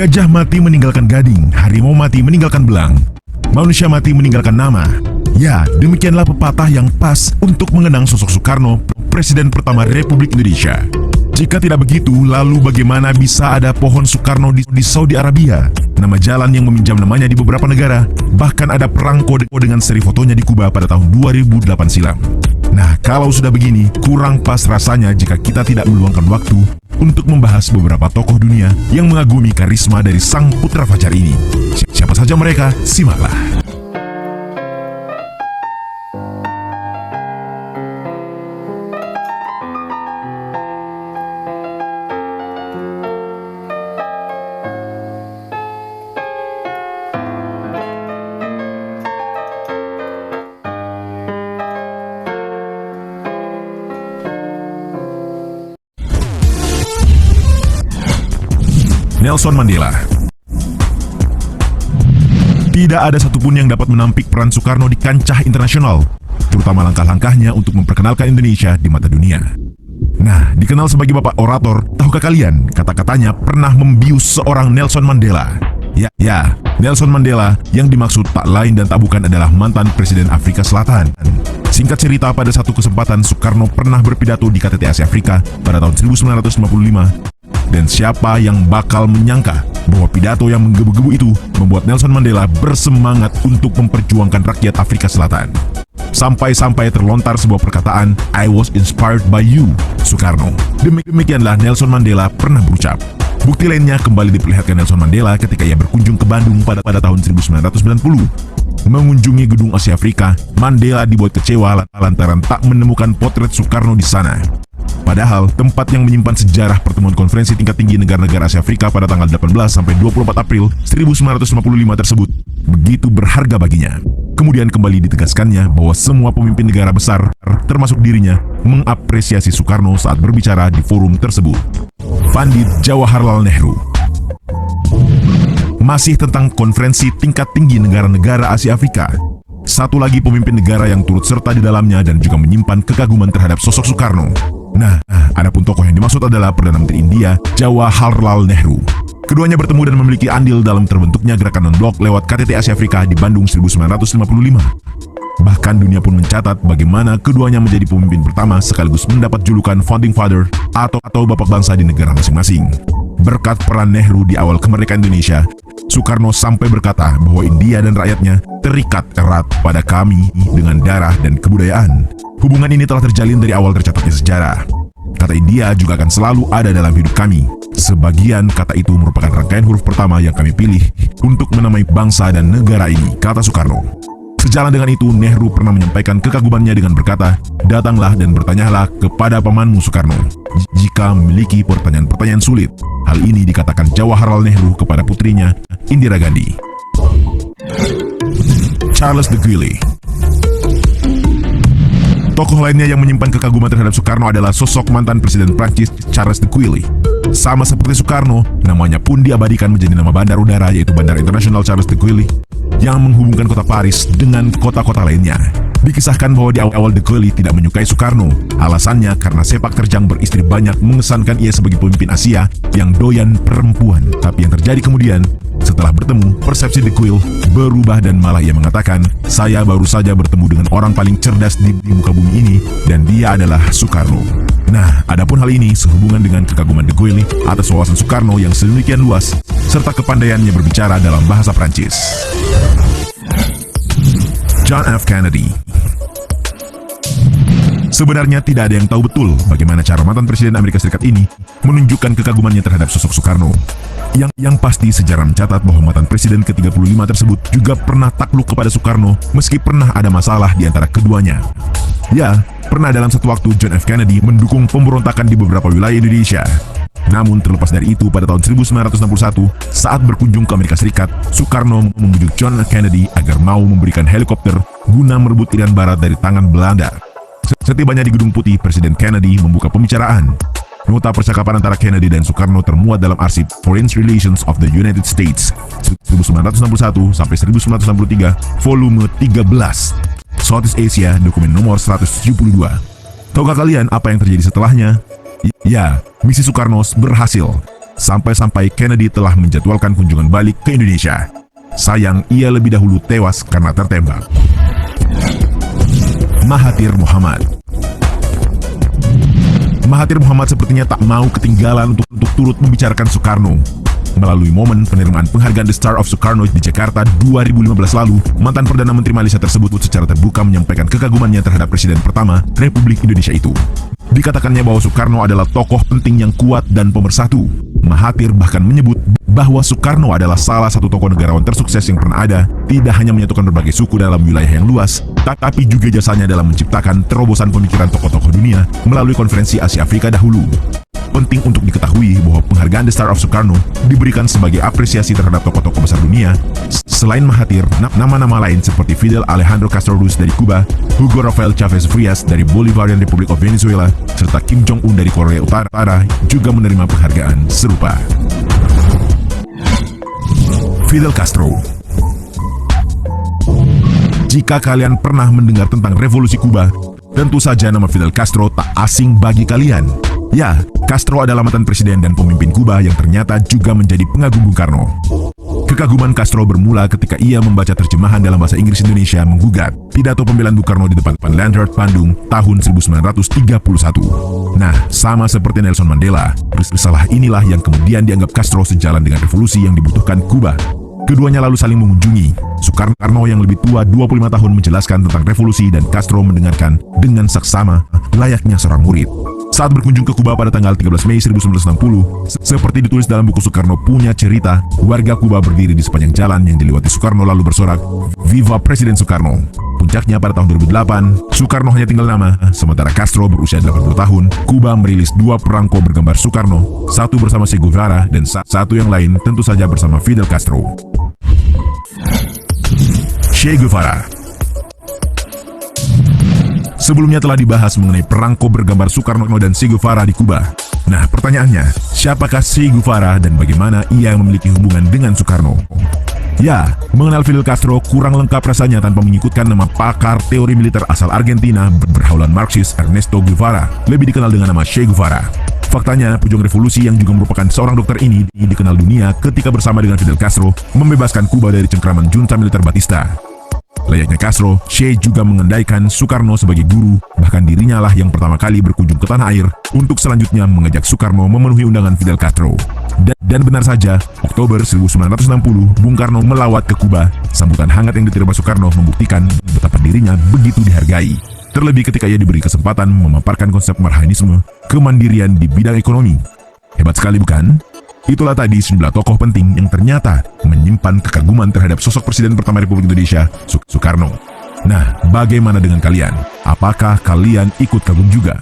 Gajah mati meninggalkan gading, harimau mati meninggalkan belang, manusia mati meninggalkan nama. Ya, demikianlah pepatah yang pas untuk mengenang sosok Soekarno, Presiden pertama Republik Indonesia. Jika tidak begitu, lalu bagaimana bisa ada pohon Soekarno di Saudi Arabia? Nama jalan yang meminjam namanya di beberapa negara, bahkan ada perangko dengan seri fotonya di Kuba pada tahun 2008 silam. Nah, kalau sudah begini, kurang pas rasanya jika kita tidak meluangkan waktu untuk membahas beberapa tokoh dunia yang mengagumi karisma dari sang putra fajar ini. Siapa saja mereka? Simaklah. Nelson Mandela. Tidak ada satupun yang dapat menampik peran Soekarno di kancah internasional, terutama langkah-langkahnya untuk memperkenalkan Indonesia di mata dunia. Nah, dikenal sebagai bapak orator, tahukah kalian kata-katanya pernah membius seorang Nelson Mandela? Ya, Nelson Mandela yang dimaksud tak lain dan tak bukan adalah mantan Presiden Afrika Selatan. Singkat cerita, pada satu kesempatan Soekarno pernah berpidato di KTT Asia Afrika pada tahun 1955. Dan siapa yang bakal menyangka bahwa pidato yang menggebu-gebu itu membuat Nelson Mandela bersemangat untuk memperjuangkan rakyat Afrika Selatan. Sampai-sampai terlontar sebuah perkataan, "I was inspired by you, Soekarno." Demikianlah Nelson Mandela pernah berucap. Bukti lainnya kembali diperlihatkan Nelson Mandela ketika ia berkunjung ke Bandung pada tahun 1990. Mengunjungi gedung Asia Afrika, Mandela dibuat kecewa lantaran tak menemukan potret Soekarno di sana. Padahal tempat yang menyimpan sejarah pertemuan konferensi tingkat tinggi negara-negara Asia Afrika pada tanggal 18 sampai 24 April 1955 tersebut begitu berharga baginya. Kemudian kembali ditegaskannya bahwa semua pemimpin negara besar, termasuk dirinya, mengapresiasi Soekarno saat berbicara di forum tersebut. Pandit Jawaharlal Nehru. Masih tentang konferensi tingkat tinggi negara-negara Asia Afrika. Satu lagi pemimpin negara yang turut serta di dalamnya dan juga menyimpan kekaguman terhadap sosok Soekarno. Nah, adapun tokoh yang dimaksud adalah Perdana Menteri India, Jawaharlal Nehru. Keduanya bertemu dan memiliki andil dalam terbentuknya gerakan non-blok lewat KTT Asia Afrika di Bandung 1955. Bahkan dunia pun mencatat bagaimana keduanya menjadi pemimpin pertama sekaligus mendapat julukan Founding Father atau Bapak Bangsa di negara masing-masing. Berkat peran Nehru di awal kemerdekaan Indonesia, Soekarno sampai berkata bahwa India dan rakyatnya terikat erat pada kami dengan darah dan kebudayaan. Hubungan ini telah terjalin dari awal tercatatnya sejarah. Kata India juga akan selalu ada dalam hidup kami. Sebagian kata itu merupakan rangkaian huruf pertama yang kami pilih untuk menamai bangsa dan negara ini, kata Soekarno. Sejalan dengan itu, Nehru pernah menyampaikan kekagumannya dengan berkata, "Datanglah dan bertanyalah kepada pamanmu Soekarno, jika memiliki pertanyaan-pertanyaan sulit." Hal ini dikatakan Jawaharlal Nehru kepada putrinya, Indira Gandhi. Charles de Gaulle. Tokoh lainnya yang menyimpan kekaguman terhadap Soekarno adalah sosok mantan Presiden Prancis Charles de Gaulle. Sama seperti Soekarno, namanya pun diabadikan menjadi nama bandar udara, yaitu Bandara Internasional Charles de Gaulle, yang menghubungkan kota Paris dengan kota-kota lainnya. Dikisahkan bahwa di awal de Gaulle tidak menyukai Soekarno. Alasannya karena sepak terjang beristri banyak mengesankan ia sebagai pemimpin Asia yang doyan perempuan. Tapi yang terjadi kemudian, setelah bertemu, persepsi de Gaulle berubah dan malah ia mengatakan, "Saya baru saja bertemu dengan orang paling cerdas di muka bumi ini dan dia adalah Soekarno." Nah, adapun hal ini sehubungan dengan kekaguman de Gaulle atas wawasan Soekarno yang sedemikian luas serta kepandaiannya berbicara dalam bahasa Prancis. John F. Kennedy. Sebenarnya tidak ada yang tahu betul bagaimana cara mantan Presiden Amerika Serikat ini menunjukkan kekagumannya terhadap sosok Soekarno. Yang pasti sejarah mencatat bahwa mantan Presiden ke-35 tersebut juga pernah takluk kepada Soekarno meski pernah ada masalah di antara keduanya. Ya, pernah dalam satu waktu John F. Kennedy mendukung pemberontakan di beberapa wilayah Indonesia. Namun terlepas dari itu, pada tahun 1961, saat berkunjung ke Amerika Serikat, Soekarno membujuk John F. Kennedy agar mau memberikan helikopter guna merebut Irian Barat dari tangan Belanda. Setibanya di Gedung Putih, Presiden Kennedy membuka pembicaraan. Nota percakapan antara Kennedy dan Soekarno termuat dalam arsip Foreign Relations of the United States 1961 sampai 1963, volume 13. Southeast Asia, dokumen nomor 172. Tahukah kalian apa yang terjadi setelahnya? Ya, misi Soekarno berhasil. sampai-sampai Kennedy telah menjadwalkan kunjungan balik ke Indonesia. Sayang, ia lebih dahulu tewas karena tertembak. Mahathir Mohamad. Mahathir Mohamad sepertinya tak mau ketinggalan untuk turut membicarakan Soekarno. Melalui momen penerimaan penghargaan The Star of Sukarno di Jakarta 2015 lalu, mantan Perdana Menteri Malaysia tersebut secara terbuka menyampaikan kekagumannya terhadap Presiden pertama Republik Indonesia itu. Dikatakannya bahwa Soekarno adalah tokoh penting yang kuat dan pemersatu. Mahathir bahkan menyebut bahwa Soekarno adalah salah satu tokoh negarawan tersukses yang pernah ada, tidak hanya menyatukan berbagai suku dalam wilayah yang luas, tapi juga jasanya dalam menciptakan terobosan pemikiran tokoh-tokoh dunia melalui konferensi Asia Afrika dahulu. Penting untuk diketahui bahwa penghargaan The Star of Sukarno diberikan sebagai apresiasi terhadap tokoh-tokoh besar dunia. Selain Mahathir, nama-nama lain seperti Fidel Alejandro Castro Ruz dari Kuba, Hugo Rafael Chavez Frias dari Bolivarian Republic of Venezuela, serta Kim Jong-un dari Korea Utara juga menerima penghargaan serupa. Fidel Castro. Jika kalian pernah mendengar tentang revolusi Kuba, tentu saja nama Fidel Castro tak asing bagi kalian. Ya, Castro adalah mantan presiden dan pemimpin Kuba yang ternyata juga menjadi pengagum Bung Karno. Kekaguman Castro bermula ketika ia membaca terjemahan dalam bahasa Inggris Indonesia menggugat pidato pembelaan Bung Karno di depan Landrat Bandung tahun 1931. Nah, sama seperti Nelson Mandela, risalah inilah yang kemudian dianggap Castro sejalan dengan revolusi yang dibutuhkan Kuba. Keduanya lalu saling mengunjungi. Soekarno yang lebih tua 25 tahun menjelaskan tentang revolusi dan Castro mendengarkan dengan saksama layaknya seorang murid. Saat berkunjung ke Kuba pada tanggal 13 Mei 1960, seperti ditulis dalam buku Soekarno Punya Cerita, warga Kuba berdiri di sepanjang jalan yang dilewati Soekarno lalu bersorak, "Viva Presiden Soekarno." Puncaknya pada tahun 2008, Soekarno hanya tinggal nama, sementara Castro berusia 80 tahun, Kuba merilis 2 perangko bergambar Soekarno, satu bersama Che Guevara dan satu yang lain tentu saja bersama Fidel Castro. Che Guevara. Sebelumnya telah dibahas mengenai perangko bergambar Soekarno dan Che Guevara di Kuba. Nah, pertanyaannya, siapakah Che Guevara dan bagaimana ia memiliki hubungan dengan Soekarno? Ya, mengenal Fidel Castro kurang lengkap rasanya tanpa menyebutkan nama pakar teori militer asal Argentina berhaulan Marxis Ernesto Guevara, lebih dikenal dengan nama Che Guevara. Faktanya, pejuang revolusi yang juga merupakan seorang dokter ini dikenal dunia ketika bersama dengan Fidel Castro membebaskan Kuba dari cengkraman junta militer Batista. Layaknya Castro, Che juga mengendaikan Soekarno sebagai guru, bahkan dirinya lah yang pertama kali berkunjung ke tanah air untuk selanjutnya mengajak Soekarno memenuhi undangan Fidel Castro. Dan benar saja, Oktober 1960, Bung Karno melawat ke Kuba. Sambutan hangat yang diterima Soekarno membuktikan betapa dirinya begitu dihargai. Terlebih ketika ia diberi kesempatan memaparkan konsep marxisme, kemandirian di bidang ekonomi. Hebat sekali bukan? Itulah tadi sejumlah tokoh penting yang ternyata menyimpan kekaguman terhadap sosok Presiden pertama Republik Indonesia, Soekarno. Nah, bagaimana dengan kalian? Apakah kalian ikut kagum juga?